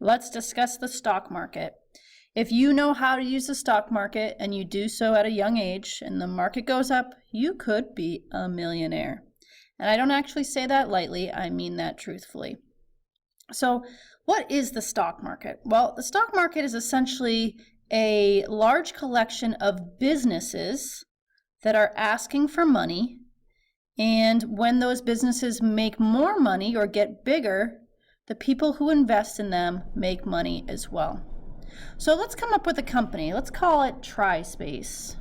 Let's discuss the stock market. If you know how to use the stock market and you do so at a young age and the market goes up, you could be a millionaire. And I don't actually say that lightly, I mean that truthfully. So what is the stock market? Well, the stock market is essentially a large collection of businesses that are asking for money. And when those businesses make more money or get bigger, the people who invest in them make money as well. So let's come up with a company. Let's call it TriSpace.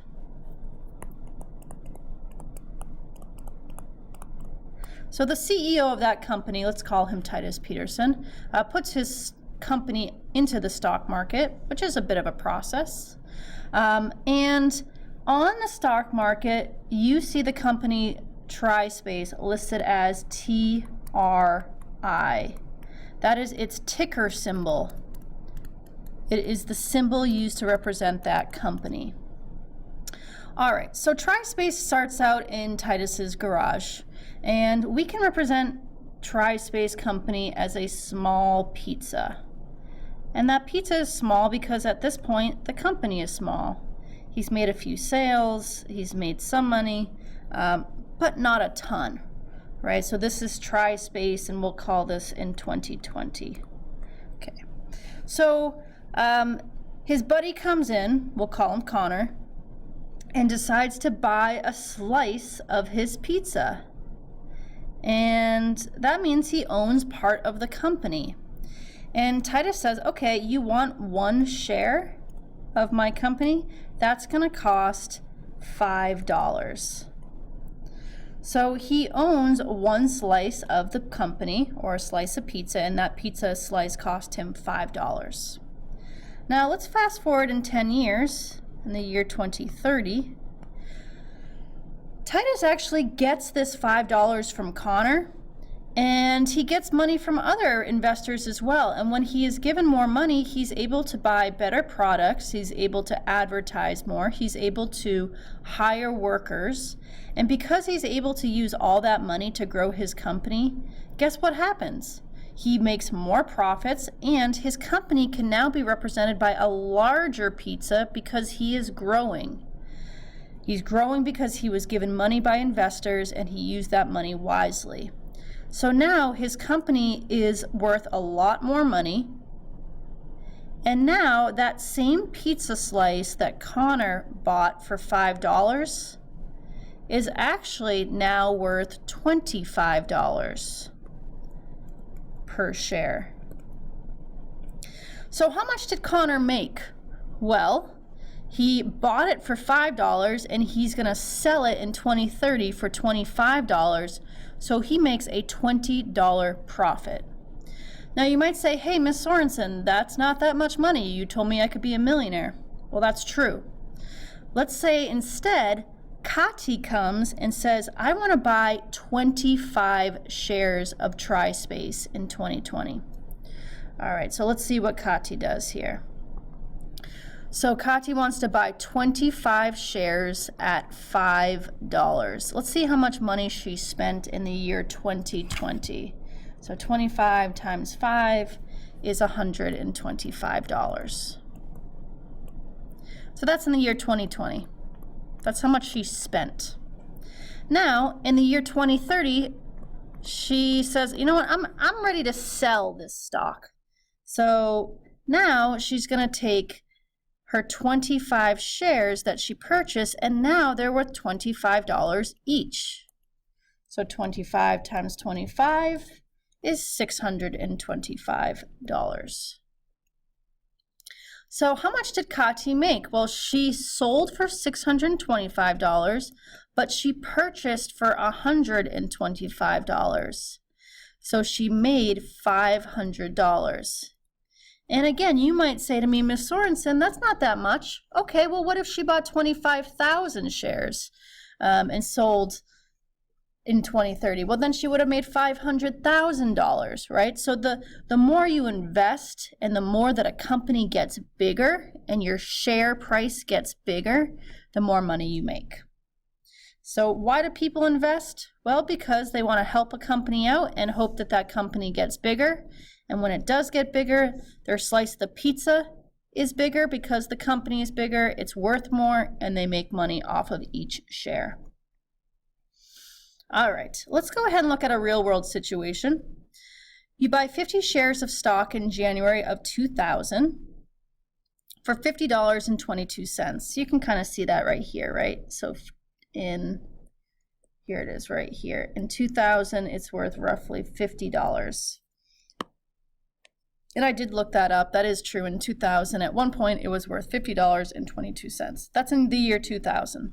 So the CEO of that company, let's call him Titus Peterson, puts his company into the stock market, which is a bit of a process. And on the stock market, you see the company TriSpace listed as TRI. That is its ticker symbol. It is the symbol used to represent that company. All right, so TriSpace starts out in Titus's garage, and we can represent TriSpace company as a small pizza. And that pizza is small because at this point, the company is small. He's made a few sales, he's made some money, but not a ton, right? So this is TriSpace, and we'll call this in 2020. Okay, so his buddy comes in, we'll call him Connor, and decides to buy a slice of his pizza. And that means he owns part of the company. And Titus says, okay, you want one share of my company? That's gonna cost $5. So he owns one slice of the company, or a slice of pizza, and that pizza slice cost him $5. Now let's fast forward in 10 years, in the year 2030. Titus actually gets this $5 from Connor, and he gets money from other investors as well. And when he is given more money, he's able to buy better products, he's able to advertise more, he's able to hire workers. And because he's able to use all that money to grow his company, guess what happens? He makes more profits, and his company can now be represented by a larger pizza because he is growing. He's growing because he was given money by investors and he used that money wisely. So now his company is worth a lot more money. And now that same pizza slice that Connor bought for $5 is actually now worth $25 per share. So how much did Connor make? Well, he bought it for $5 and he's gonna sell it in 2030 for $25. So he makes a $20 profit. Now you might say, hey, Miss Sorensen, that's not that much money. You told me I could be a millionaire. Well, that's true. Let's say instead, Kati comes and says, I want to buy 25 shares of TriSpace in 2020. All right, so let's see what Kati does here. So Kati wants to buy 25 shares at $5. Let's see how much money she spent in the year 2020. So 25 times 5 is $125. So that's in the year 2020. That's how much she spent. Now, in the year 2030, she says, you know what, I'm ready to sell this stock. So now she's gonna take her 25 shares that she purchased, and now they're worth $25 each. So 25 times 25 is $625. So how much did Kati make? Well, she sold for $625, but she purchased for $125. So she made $500. And again, you might say to me, Miss Sorensen, that's not that much. Okay, well, what if she bought 25,000 shares and sold in 2030? Well, then she would have made $500,000, right? So the more you invest and the more that a company gets bigger and your share price gets bigger, the more money you make. So why do people invest? Well, because they want to help a company out and hope that that company gets bigger. And when it does get bigger, their slice of the pizza is bigger because the company is bigger, it's worth more, and they make money off of each share. All right, let's go ahead and look at a real world situation. You buy 50 shares of stock in January of 2000 for $50.22. You can kind of see that right here, right? So here it is right here. In 2000, it's worth roughly $50. And I did look that up. That is true. In 2000, at one point, it was worth $50.22. That's in the year 2000.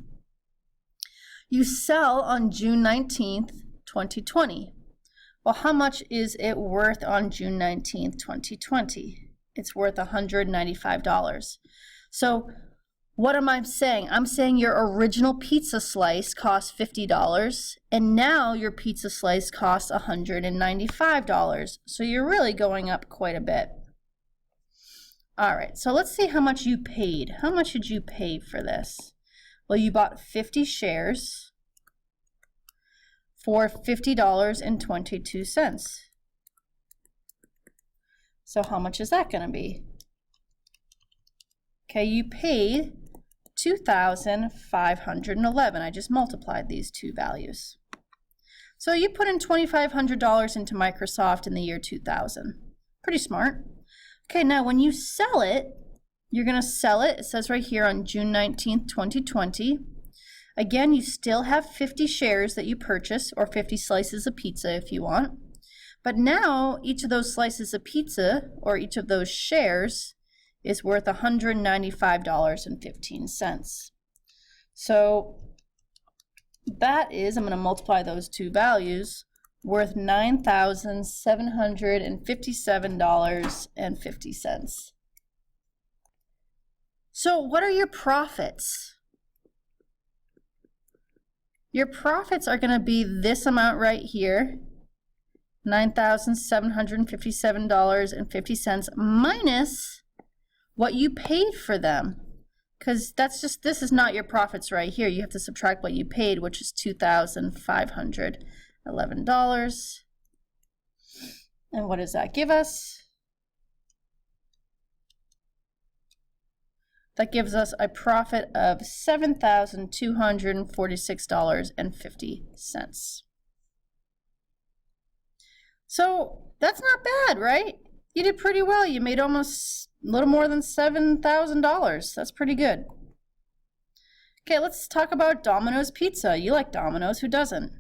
You sell on June 19th, 2020. Well, how much is it worth on June 19th, 2020? It's worth $195. So what am I saying? I'm saying your original pizza slice cost $50, and now your pizza slice costs $195. So you're really going up quite a bit. All right, so let's see how much you paid. How much did you pay for this? Well, you bought 50 shares for $50.22. So how much is that going to be? Okay, you paid $2,511. I just multiplied these two values. So you put in $2,500 into Microsoft in the year 2000. Pretty smart. Okay, now when you sell it, you're going to sell it, it says right here, on June 19th, 2020. Again, you still have 50 shares that you purchase, or 50 slices of pizza if you want. But now each of those slices of pizza, or each of those shares, is worth $195.15. So that is, I'm going to multiply those two values, worth $9,757.50. So what are your profits? Your profits are going to be this amount right here, $9,757.50 minus what you paid for them, because this is not your profits right here. You have to subtract what you paid, which is $2,511. And what does that give us? That gives us a profit of $7,246.50. So that's not bad, right? You did pretty well. You made almost a little more than $7,000. That's pretty good. Okay, let's talk about Domino's Pizza. You like Domino's, who doesn't?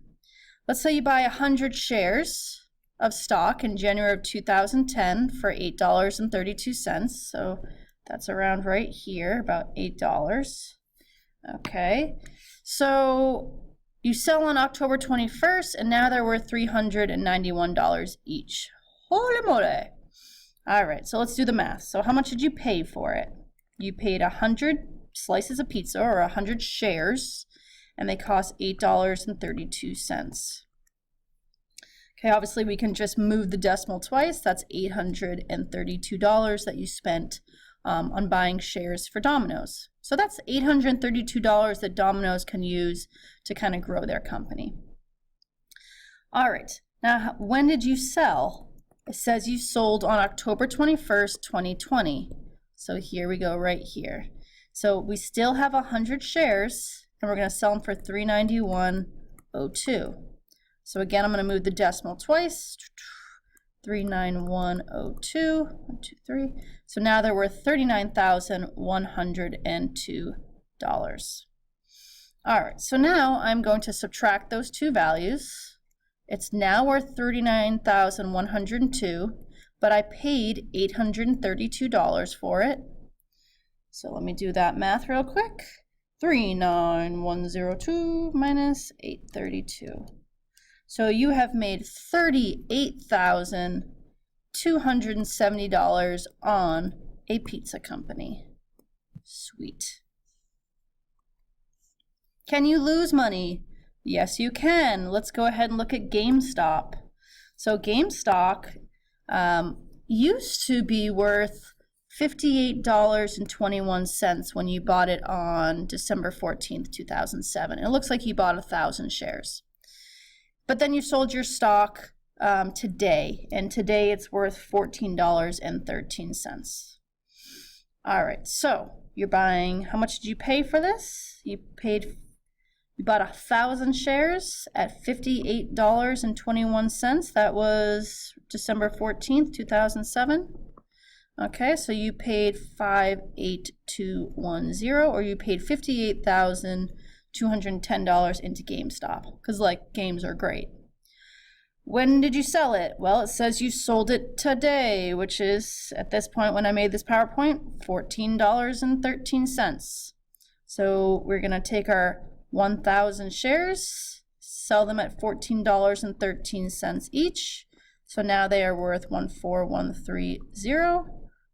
Let's say you buy 100 shares of stock in January of 2010 for $8.32. So that's around right here, about $8. Okay, so you sell on October 21st, and now they're worth $391 each. Holy moly! All right, so let's do the math. So how much did you pay for it? You paid 100 slices of pizza, or 100 shares, and they cost $8.32. Okay, obviously we can just move the decimal twice. That's $832 that you spent on buying shares for Domino's. So that's $832 that Domino's can use to kind of grow their company. All right, now when did you sell? It says you sold on October 21st, 2020. So here we go right here. So we still have 100 shares, and we're going to sell them for $391.02. So again, I'm going to move the decimal twice. 391.02. 1, 2, 3. So now they're worth $39,102. All right, so now I'm going to subtract those two values. It's now worth $39,102, but I paid $832 for it. So let me do that math real quick. 39102 minus 832. So you have made $38,270 on a pizza company. Sweet. Can you lose money? Yes, you can. Let's go ahead and look at Gamestop. So Gamestop used to be worth $58.21 when you bought it on December 14th, 2007. It looks like you bought 1,000 shares. But then you sold your stock today, and today it's worth $14.13. All right, so you're buying, how much did you pay for this? You bought 1,000 shares at $58.21. That was December 14th, 2007. Okay, so you paid 58210, or you paid $58,210 into GameStop, because like games are great. When did you sell it? Well, it says you sold it today, which is, at this point when I made this PowerPoint, $14.13. So we're going to take our 1,000 shares, sell them at $14.13 each. So now they are worth 14130,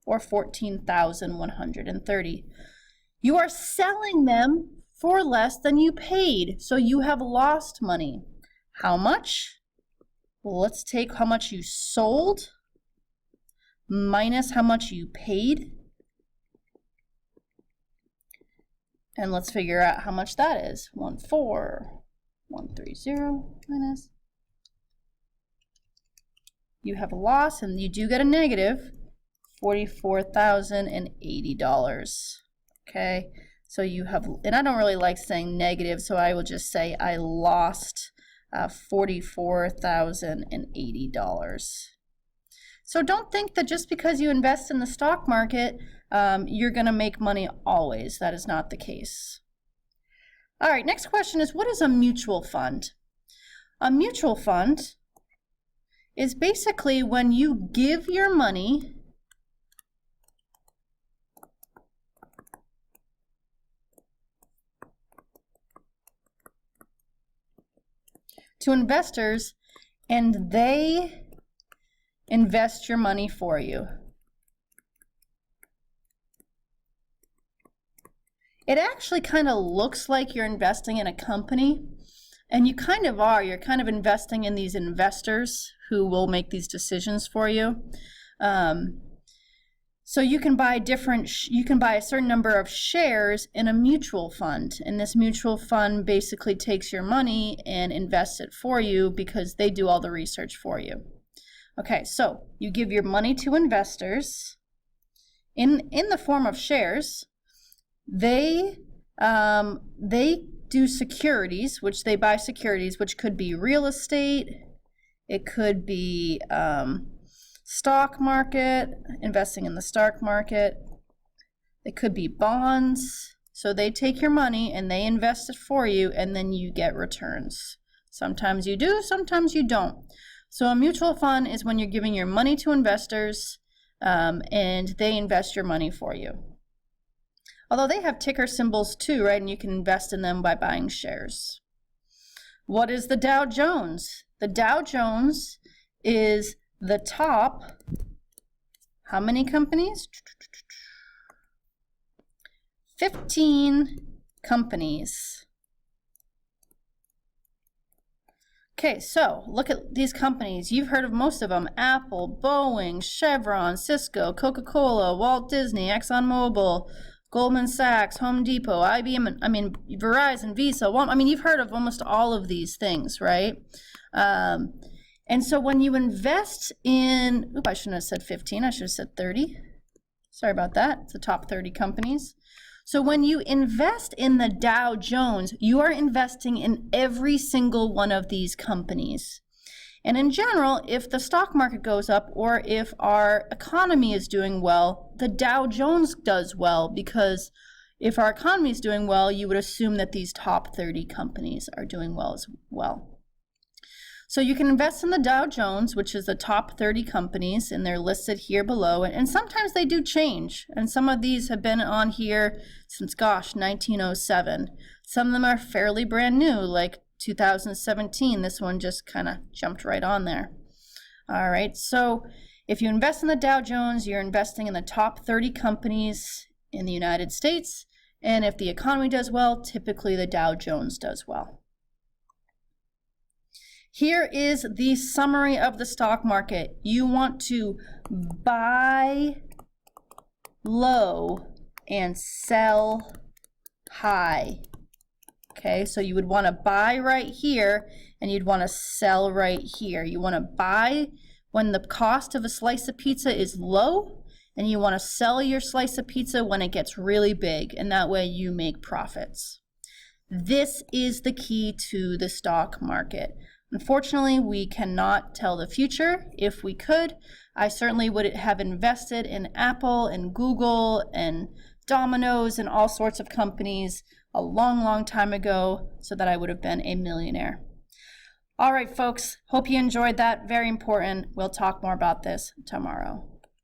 or 14,130. You are selling them for less than you paid, so you have lost money. How much? Well, let's take how much you sold minus how much you paid, and let's figure out how much that is. 14130 minus. You have a loss, and you do get a negative $44,080. Okay, so you have, and I don't really like saying negative, so I will just say I lost $44,080. So don't think that just because you invest in the stock market, you're going to make money always. That is not the case. All right, next question is, what is a mutual fund? A mutual fund is basically when you give your money to investors and they invest your money for you. It actually kind of looks like you're investing in a company, and you kind of are. You're kind of investing in these investors who will make these decisions for you. So you can buy a certain number of shares in a mutual fund, and this mutual fund basically takes your money and invests it for you because they do all the research for you. Okay, so you give your money to investors in the form of shares. They do securities, which they buy securities, which could be real estate, it could be stock market, investing in the stock market. It could be bonds. So they take your money and they invest it for you, and then you get returns. Sometimes you do, sometimes you don't. So a mutual fund is when you're giving your money to investors and they invest your money for you. Although they have ticker symbols too, right? And you can invest in them by buying shares. What is the Dow Jones? The Dow Jones is the top, how many companies? 15 companies. Okay, so look at these companies. You've heard of most of them: Apple, Boeing, Chevron, Cisco, Coca-Cola, Walt Disney, ExxonMobil, Goldman Sachs, Home Depot, IBM, Verizon, Visa, Walmart. You've heard of almost all of these things, right? And so when you invest in, I shouldn't have said 15, I should have said 30. Sorry about that. It's the top 30 companies. So when you invest in the Dow Jones, you are investing in every single one of these companies. And in general, if the stock market goes up or if our economy is doing well, the Dow Jones does well, because if our economy is doing well, you would assume that these top 30 companies are doing well as well. So you can invest in the Dow Jones, which is the top 30 companies, and they're listed here below. And sometimes they do change. And some of these have been on here since, 1907. Some of them are fairly brand new, like 2017. This one just kind of jumped right on there. All right, so if you invest in the Dow Jones, you're investing in the top 30 companies in the United States. And if the economy does well, typically the Dow Jones does well. Here is the summary of the stock market. You want to buy low and sell high. Okay, so you would want to buy right here and you'd want to sell right here. You want to buy when the cost of a slice of pizza is low, and you want to sell your slice of pizza when it gets really big, and that way you make profits. This is the key to the stock market. Unfortunately, we cannot tell the future. If we could, I certainly would have invested in Apple and Google and Domino's and all sorts of companies a long, long time ago so that I would have been a millionaire. All right, folks, hope you enjoyed that. Very important. We'll talk more about this tomorrow.